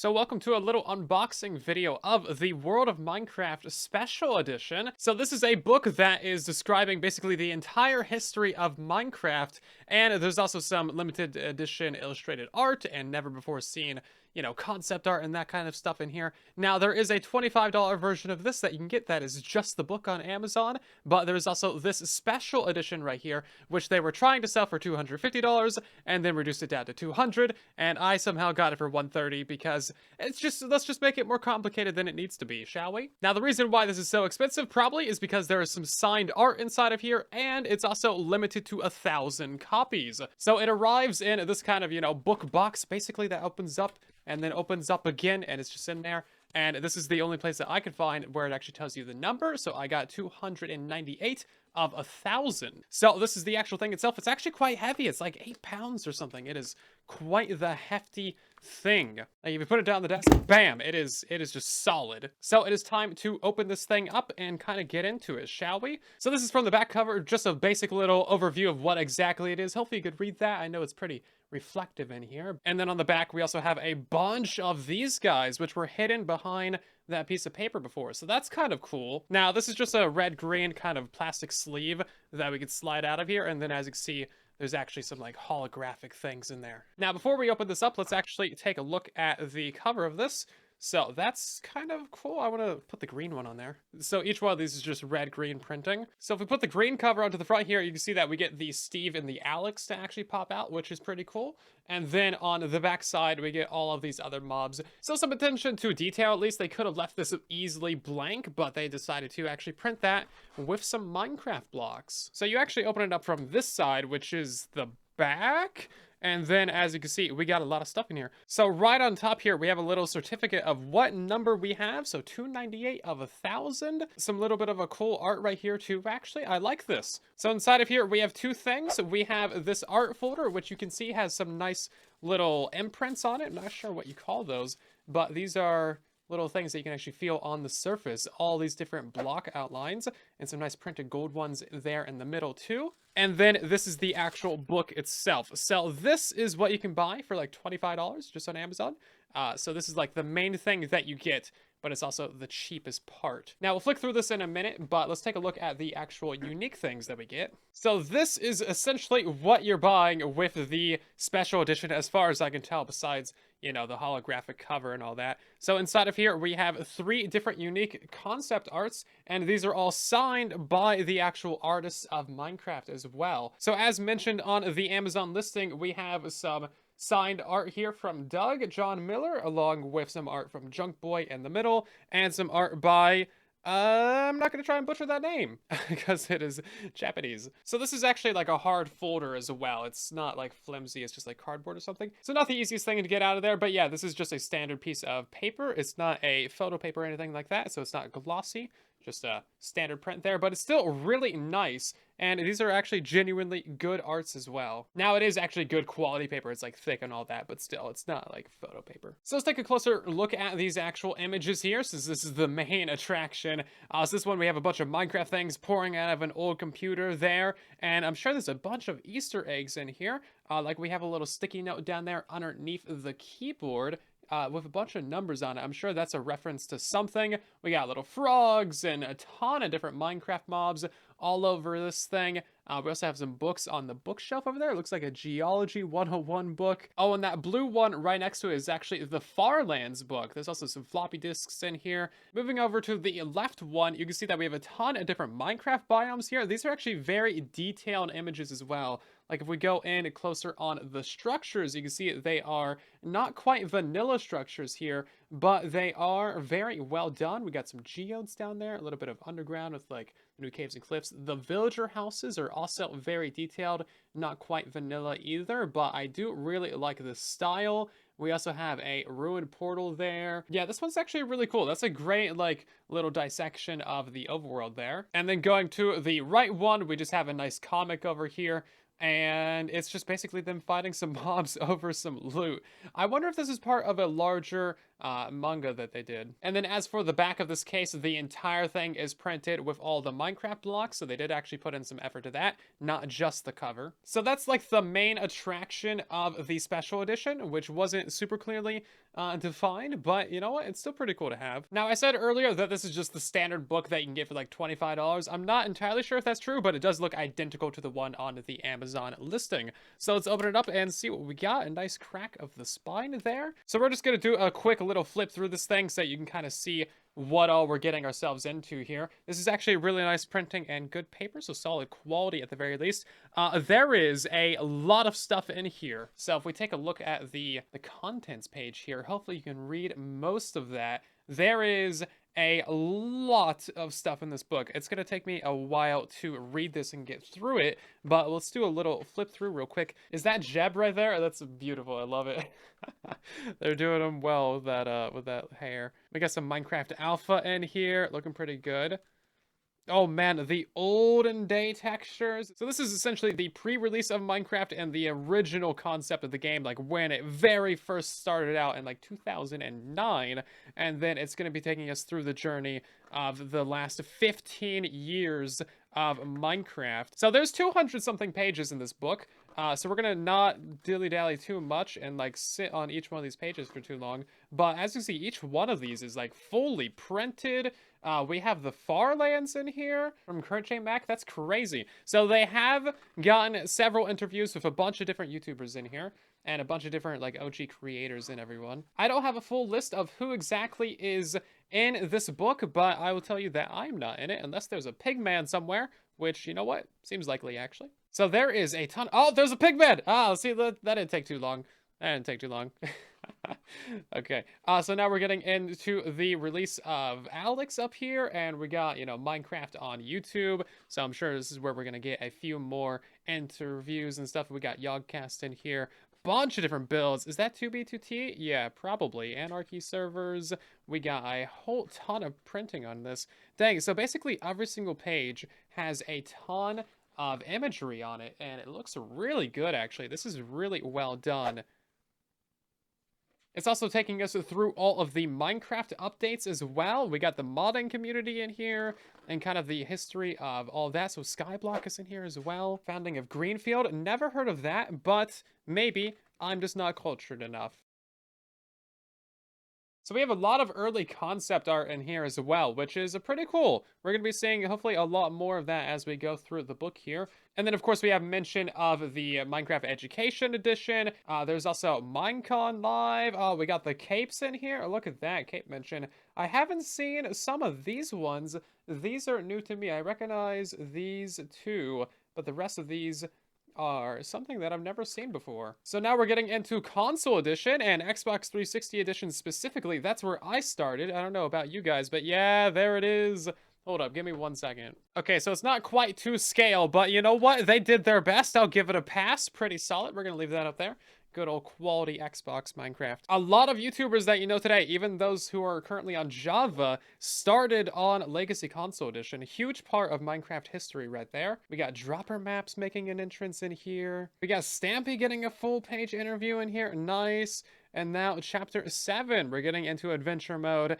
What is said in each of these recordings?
So welcome to a little unboxing video of the World of Minecraft Special Edition. So this is a book that is describing basically the entire history of Minecraft, and there's also some limited edition illustrated art and never before seen, concept art and that kind of stuff in here. Now there is a $25 version of this that you can get that is just the book on Amazon, but there's also this special edition right here, which they were trying to sell for $250 and then reduced it down to $200, and I somehow got it for $130 because let's just make it more complicated than it needs to be, shall we? Now, the reason why this is so expensive probably is because there is some signed art inside of here, and it's also limited to 1,000 copies. So it arrives in this kind of, book box, basically, that opens up and then opens up again, and it's just in there. And this is the only place that I could find where it actually tells you the number. So I got 298 of 1,000. So this is the actual thing itself. It's actually quite heavy. It's like 8 pounds or something. It is quite the hefty thing. Like if you put it down the desk, bam, it is just solid. So it is time to open this thing up and kind of get into it, shall we? So this is from the back cover, just a basic little overview of what exactly it is. Hopefully you could read that. I know it's pretty reflective in here. And then on the back, we also have a bunch of these guys, which were hidden behind that piece of paper before. So that's kind of cool. Now, this is just a red-green kind of plastic sleeve that we could slide out of here. And then as you can see, there's actually some like holographic things in there. Now, before we open this up, let's actually take a look at the cover of this. So that's kind of cool. I want to put the green one on there. So each one of these is just red-green printing. So if we put the green cover onto the front here, you can see that we get the Steve and the Alex to actually pop out, which is pretty cool. And then on the back side, we get all of these other mobs. So some attention to detail, at least. They could have left this easily blank, but they decided to actually print that with some Minecraft blocks. So you actually open it up from this side, which is the back. And then, as you can see, we got a lot of stuff in here. So right on top here, we have a little certificate of what number we have. So 298 of 1,000. Some little bit of a cool art right here too, actually. I like this. So inside of here, we have two things. We have this art folder, which you can see has some nice little imprints on it. I'm not sure what you call those, but these are little things that you can actually feel on the surface. All these different block outlines and some nice printed gold ones there in the middle too. And then this is the actual book itself. So this is what you can buy for like $25 just on Amazon. So this is like the main thing that you get, but it's also the cheapest part. Now we'll flick through this in a minute, but let's take a look at the actual unique things that we get. So this is essentially what you're buying with the special edition, as far as I can tell, besides, the holographic cover and all that. So inside of here, we have 3 different unique concept arts, and these are all signed by the actual artists of Minecraft as well. So as mentioned on the Amazon listing, we have some signed art here from Doug John Miller, along with some art from Junk Boy in the middle, and some art by I'm not going to try and butcher that name because it is Japanese. So this is actually like a hard folder as well. It's not like flimsy. It's just like cardboard or something. So not the easiest thing to get out of there. But yeah, this is just a standard piece of paper. It's not a photo paper or anything like that. So it's not glossy. Just a standard print there, but it's still really nice. And these are actually genuinely good arts as well. Now it is actually good quality paper. It's like thick and all that, but still it's not like photo paper. So let's take a closer look at these actual images here, since this is the main attraction. So this one, we have a bunch of Minecraft things pouring out of an old computer there. And I'm sure there's a bunch of Easter eggs in here. Like we have a little sticky note down there underneath the keyboard. With a bunch of numbers on it. I'm sure that's a reference to something. We got little frogs and a ton of different Minecraft mobs all over this thing. We also have some books on the bookshelf over there. It looks like a Geology 101 book. Oh, and that blue one right next to it is actually the Farlands book. There's also some floppy disks in here. Moving over to the left one, you can see that we have a ton of different Minecraft biomes here. These are actually very detailed images as well. Like if we go in closer on the structures, you can see they are not quite vanilla structures here, but they are very well done. We got some geodes down there, a little bit of underground with like new caves and cliffs. The villager houses are also very detailed, not quite vanilla either, but I do really like the style. We also have a ruined portal there. Yeah, this one's actually really cool. That's a great, like, little dissection of the overworld there. And then going to the right one, we just have a nice comic over here and it's just basically them fighting some mobs over some loot. I wonder if this is part of a larger manga that they did. And then as for the back of this case, the entire thing is printed with all the Minecraft blocks, so they did actually put in some effort to that, not just the cover. So that's like the main attraction of the special edition, which wasn't super clearly defined, but you know what? It's still pretty cool to have. Now, I said earlier that this is just the standard book that you can get for like $25. I'm not entirely sure if that's true, but it does look identical to the one on the Amazon listing. So let's open it up and see what we got. A nice crack of the spine there. So we're just gonna do a quick little flip through this thing so you can kind of see what all we're getting ourselves into here. This is actually really nice printing and good paper, so solid quality at the very least. There is a lot of stuff in here. So if we take a look at the contents page here, hopefully you can read most of that. There is a lot of stuff in this book. It's gonna take me a while to read this and get through it, but let's do a little flip through real quick. Is that Jeb right there? That's beautiful. I love it. They're doing them well with that hair. We got some Minecraft Alpha in here, looking pretty good. Oh man, the olden day textures. So this is essentially the pre-release of Minecraft and the original concept of the game, like when it very first started out in like 2009. And then it's going to be taking us through the journey of the last 15 years of Minecraft. So there's 200 something pages in this book. So we're gonna not dilly-dally too much and like sit on each one of these pages for too long. But as you see, each one of these is like fully printed. We have the Farlands in here from Current J Mac. That's crazy. So they have gotten several interviews with a bunch of different YouTubers in here and a bunch of different like OG creators and everyone. I don't have a full list of who exactly is in this book, but I will tell you that I'm not in it unless there's a pigman somewhere, which, you know what, seems likely actually. So there is a ton. Oh, there's a pigman. Let's see, that didn't take too long. That didn't take too long. Okay, so now we're getting into the release of Alex up here, and we got, you know, Minecraft on YouTube, so I'm sure this is where we're gonna get a few more interviews and stuff. We got Yogcast in here, bunch of different builds. Is that 2B2T? Yeah, probably. Anarchy servers. We got a whole ton of printing on this. Dang, so basically every single page has a ton of imagery on it, and it looks really good, actually. This is really well done. It's also taking us through all of the Minecraft updates as well. We got the modding community in here and kind of the history of all that. So Skyblock is in here as well. Founding of Greenfield. Never heard of that, but maybe I'm just not cultured enough. So we have a lot of early concept art in here as well, which is pretty cool. We're going to be seeing hopefully a lot more of that as we go through the book here. And then, of course, we have mention of the Minecraft Education Edition. There's also Minecon Live. Oh, we got the capes in here. Oh, look at that cape mention. I haven't seen some of these ones. These are new to me. I recognize these two, but the rest of these are something that I've never seen before. So now we're getting into console edition and Xbox 360 edition specifically. That's where I started. I don't know about you guys, but yeah, there it is. Hold up, give me 1 second. Okay, so it's not quite to scale, but you know what? They did their best. I'll give it a pass. Pretty solid. We're gonna leave that up there. Good old quality Xbox Minecraft. A lot of YouTubers that you know today, even those who are currently on Java, started on Legacy Console Edition. A huge part of Minecraft history right there. We got Dropper Maps making an entrance in here. We got Stampy getting a full page interview in here. Nice. And now chapter 7, we're getting into adventure mode.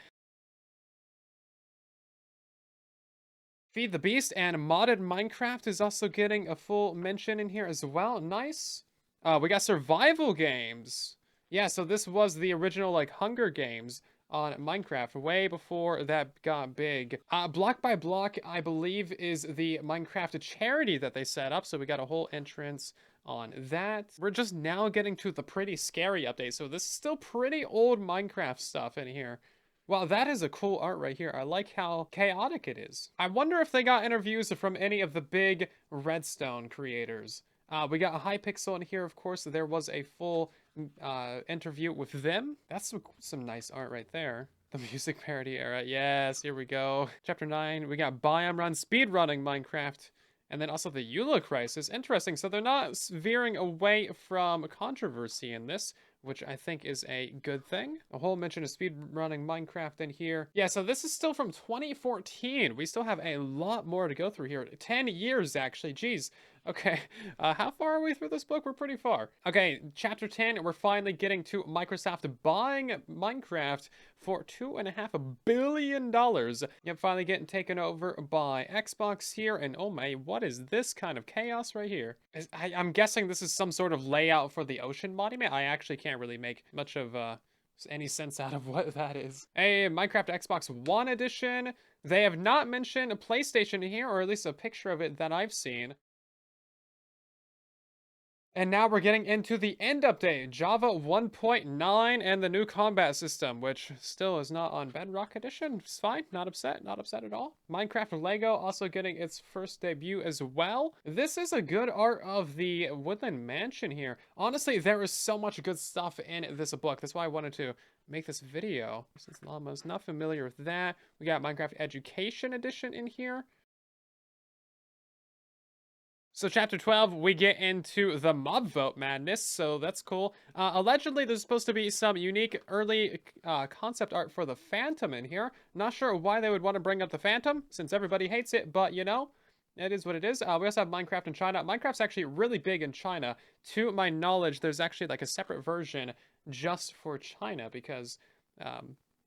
Feed the Beast and modded Minecraft is also getting a full mention in here as well. Nice. We got survival games. Yeah, so this was the original, like, Hunger Games on Minecraft, way before that got big. Block by Block, I believe, is the Minecraft charity that they set up, so we got a whole entrance on that. We're just now getting to the Pretty Scary update, so this is still pretty old Minecraft stuff in here. Wow, that is a cool art right here. I like how chaotic it is. I wonder if they got interviews from any of the big Redstone creators. We got a Hypixel in here, of course. There was a full interview with them. That's some nice art right there. The music parody era. Yes, here we go. Chapter 9, we got Biome Run speedrunning Minecraft. And then also the Eula Crisis. Interesting, so they're not veering away from controversy in this, which I think is a good thing. A whole mention of speedrunning Minecraft in here. Yeah, so this is still from 2014. We still have a lot more to go through here. 10 years, actually. Geez. Okay, how far are we through this book? We're pretty far. Okay, chapter 10, we're finally getting to Microsoft buying Minecraft for $2.5 billion. Yep, finally getting taken over by Xbox here, and oh my, what is this kind of chaos right here? I'm guessing this is some sort of layout for the ocean monument. I actually can't really make much of, any sense out of what that is. Hey, Minecraft Xbox One edition. They have not mentioned a PlayStation here, or at least a picture of it that I've seen. And now we're getting into the end update, Java 1.9 and the new combat system, which still is not on Bedrock Edition. It's fine, not upset at all. Minecraft Lego also getting its first debut as well. This is a good art of the Woodland Mansion here. Honestly, there is so much good stuff in this book. That's why I wanted to make this video, since Llama's not familiar with that. We got Minecraft Education Edition in here. So chapter 12, we get into the mob vote madness, so that's cool. Allegedly, there's supposed to be some unique early concept art for the Phantom in here. Not sure why they would want to bring up the Phantom, since everybody hates it, but you know, it is what it is. We also have Minecraft in China. Minecraft's actually really big in China. To my knowledge, there's actually like a separate version just for China, because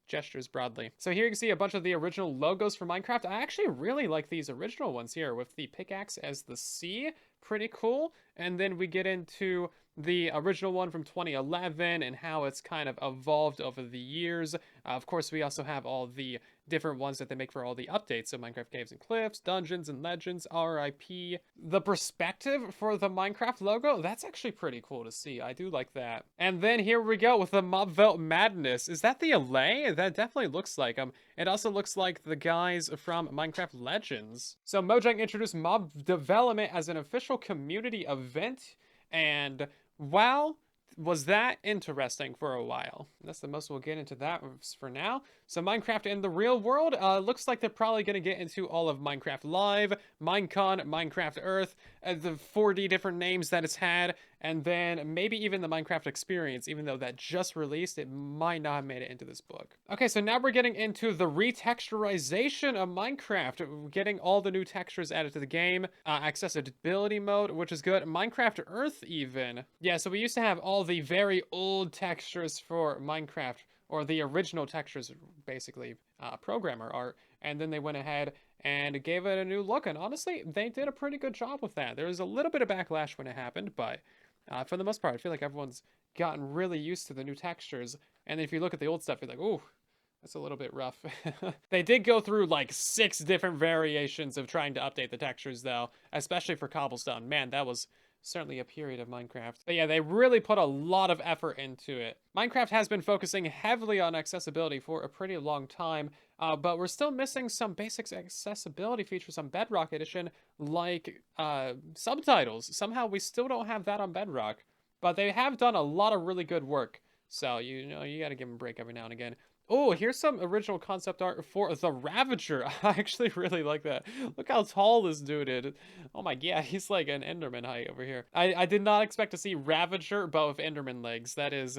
gestures broadly. So here you can see a bunch of the original logos for Minecraft. I actually really like these original ones here with the pickaxe as the sea. Pretty cool. And then we get into the original one from 2011 and how it's kind of evolved over the years. Of course, we also have all the different ones that they make for all the updates. So Minecraft Caves and Cliffs, Dungeons and Legends, RIP. The perspective for the Minecraft logo, that's actually pretty cool to see. I do like that. And then here we go with the Mob Vote Madness. Is that the LA? That definitely looks like them. It also looks like the guys from Minecraft Legends. So Mojang introduced mob development as an official community event, and wow, was that interesting for a while. That's the most we'll get into that for now. So Minecraft in the real world, looks like they're probably going to get into all of Minecraft Live, Minecon, Minecraft Earth, the 40 different names that it's had, and then maybe even the Minecraft Experience, even though that just released, it might not have made it into this book. Okay, so now we're getting into the retexturization of Minecraft, getting all the new textures added to the game, accessibility mode, which is good, Minecraft Earth even. Yeah, so we used to have all the very old textures for Minecraft, or the original textures, basically, programmer art, and then they went ahead and gave it a new look, and honestly, they did a pretty good job with that. There was a little bit of backlash when it happened, but for the most part, I feel like everyone's gotten really used to the new textures, and if you look at the old stuff, you're like, ooh, that's a little bit rough. They did go through like 6 different variations of trying to update the textures, though, especially for Cobblestone. Man, that was certainly a period of Minecraft. But yeah, they really put a lot of effort into it. Minecraft has been focusing heavily on accessibility for a pretty long time, but we're still missing some basic accessibility features on Bedrock Edition, like subtitles. Somehow we still don't have that on Bedrock, but they have done a lot of really good work. So, you know, you gotta give them a break every now and again. Oh, here's some original concept art for the Ravager. I actually really like that. Look how tall this dude is. Oh my god, he's like an Enderman height over here. I did not expect to see Ravager, but with Enderman legs. That is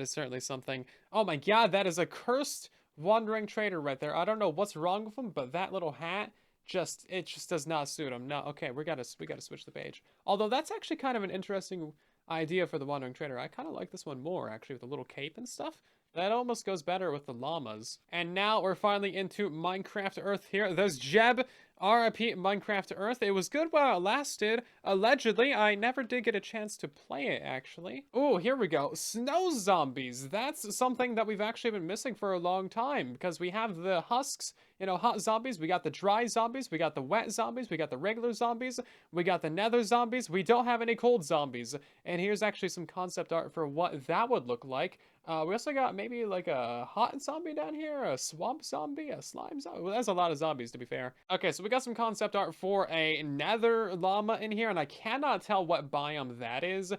certainly something. Oh my god, that is a cursed wandering trader right there. I don't know what's wrong with him, but that little hat it just does not suit him. No, okay, we gotta switch the page. Although that's actually kind of an interesting idea for the wandering trader. I kind of like this one more, actually, with the little cape and stuff. That almost goes better with the llamas. And now we're finally into Minecraft Earth here. There's Jeb, RIP Minecraft Earth. It was good while it lasted. Allegedly, I never did get a chance to play it, actually. Oh, here we go. Snow zombies. That's something that we've actually been missing for a long time, because we have the husks, you know, hot zombies. We got the dry zombies. We got the wet zombies. We got the regular zombies. We got the nether zombies. We don't have any cold zombies. And here's actually some concept art for what that would look like. We also got maybe like a hot zombie down here, a swamp zombie, a slime zombie. Well, that's a lot of zombies, to be fair. Okay, so we got some concept art for a nether llama in here, and I cannot tell what biome that is.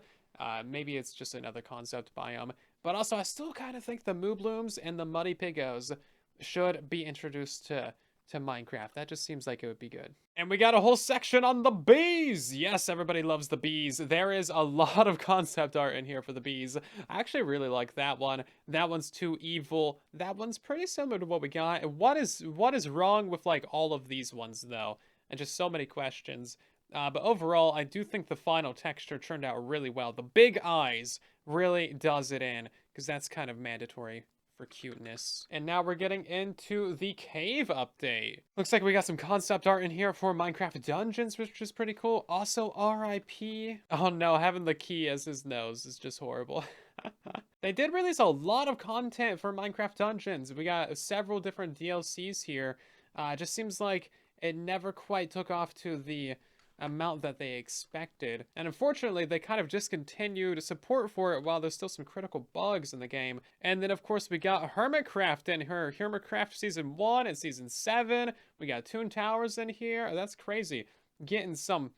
Maybe it's just another concept biome. But also, I still kind of think the mooblooms and the muddy piggos should be introduced to Minecraft. That just seems like it would be good. And we got a whole section on the bees. Yes, everybody loves the bees. There is a lot of concept art in here for the bees. I actually really like that one. That one's too evil. That one's pretty similar to what we got. What is wrong with like all of these ones though? And just so many questions. But overall, I do think the final texture turned out really well. The big eyes really does it in, because that's kind of mandatory for cuteness. And now we're getting into the cave update. Looks like we got some concept art in here for Minecraft Dungeons, which is pretty cool. Also, RIP. Oh no, having the key as his nose is just horrible. They did release a lot of content for Minecraft Dungeons. We got several different DLCs here. It just seems like it never quite took off to the amount that they expected. And unfortunately, they kind of discontinued support for it while there's still some critical bugs in the game. And then, of course, we got Hermitcraft in here. Hermitcraft Season 1 and Season 7. We got Toon Towers in here. That's crazy. Getting some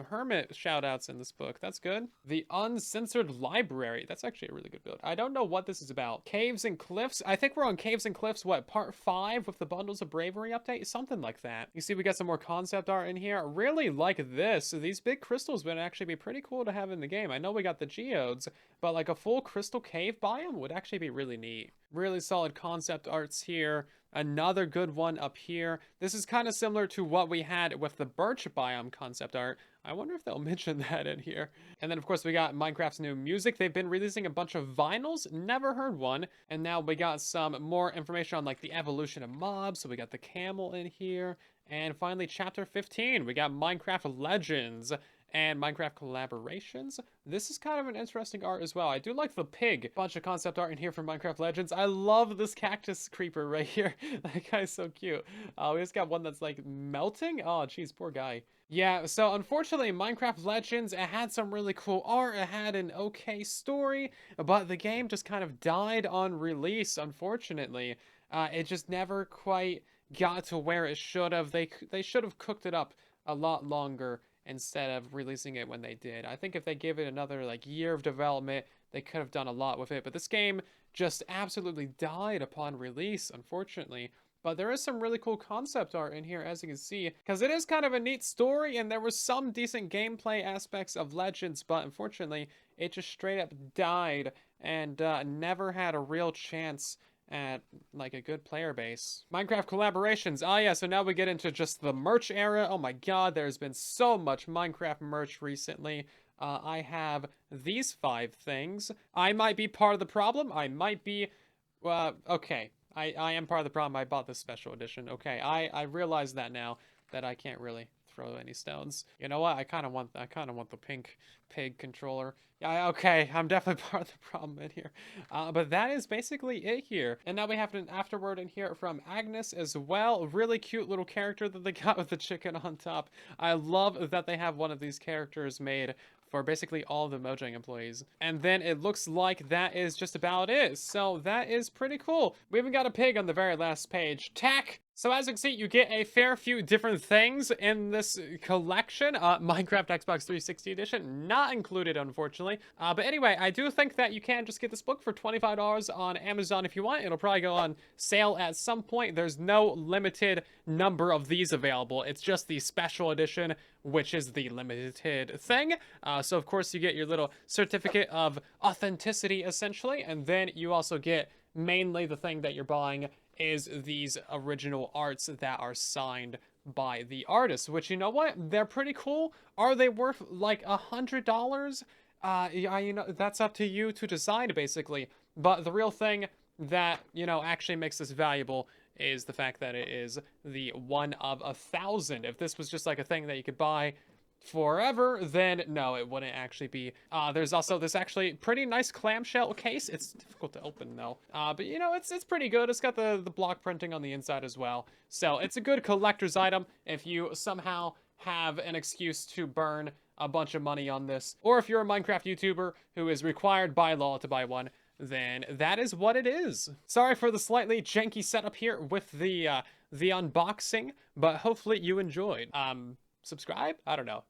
hermit shoutouts in this book. That's good. The Uncensored Library. That's actually a really good build. I don't know what this is about. Caves and Cliffs. I think we're on Caves and Cliffs, what, part 5 with the Bundles of Bravery update? Something like that. You see we got some more concept art in here. I really like this. These big crystals would actually be pretty cool to have in the game. I know we got the geodes, but like a full crystal cave biome would actually be really neat. Really solid concept arts here. Another good one up here. This is kind of similar to what we had with the birch biome concept art. I wonder if they'll mention that in here. And then, of course, we got Minecraft's new music. They've been releasing a bunch of vinyls. Never heard one. And now we got some more information on, like, the evolution of mobs. So we got the camel in here. And finally, Chapter 15. We got Minecraft Legends and Minecraft collaborations. This is kind of an interesting art as well. I do like the pig. Bunch of concept art in here for Minecraft Legends. I love this cactus creeper right here. That guy's so cute. We just got one that's like melting. Oh, geez, poor guy. Yeah, so unfortunately, Minecraft Legends, it had some really cool art. It had an okay story, but the game just kind of died on release, unfortunately. It just never quite got to where it should have. They should have cooked it up a lot longer instead of releasing it when they did. I think if they give it another like year of development, they could have done a lot with it. But this game just absolutely died upon release, unfortunately. But there is some really cool concept art in here, as you can see, because it is kind of a neat story, and there was some decent gameplay aspects of Legends, but unfortunately, it just straight up died and never had a real chance at like a good player base. Minecraft collaborations. Oh yeah, so now we get into just the merch era. Oh my god, there's been so much Minecraft merch recently. I have these 5 things. I might be part of the problem. I might be, okay. I am part of the problem. I bought this special edition. Okay, I realize that now, that I can't really throw any stones. You know what? I kind of want the pink pig controller. Yeah, okay, I'm definitely part of the problem in here. But that is basically it here. And now we have an afterword in here from Agnes as well. Really cute little character that they got with the chicken on top. I love that they have one of these characters made for basically all the Mojang employees. And then it looks like that is just about it. So that is pretty cool. We even got a pig on the very last page. Tack! So as you can see, you get a fair few different things in this collection. Minecraft Xbox 360 edition, not included, unfortunately. But anyway, I do think that you can just get this book for $25 on Amazon if you want. It'll probably go on sale at some point. There's no limited number of these available. It's just the special edition, which is the limited thing. So of course you get your little certificate of authenticity, essentially. And then you also get mainly the thing that you're buying is these original arts that are signed by the artist, which, you know what, they're pretty cool. Are they worth like $100? Yeah, you know, that's up to you to decide, basically. But the real thing that, you know, actually makes this valuable is the fact that it is the 1 of 1,000. If this was just like a thing that you could buy forever, then no, it wouldn't actually be. There's also this actually pretty nice clamshell case. It's difficult to open though, but you know, it's pretty good. It's got the block printing on the inside as well, so it's a good collector's item if you somehow have an excuse to burn a bunch of money on this, or if you're a Minecraft YouTuber who is required by law to buy one, then that is what it is. Sorry for the slightly janky setup here with the unboxing, but hopefully you enjoyed. Subscribe? I don't know.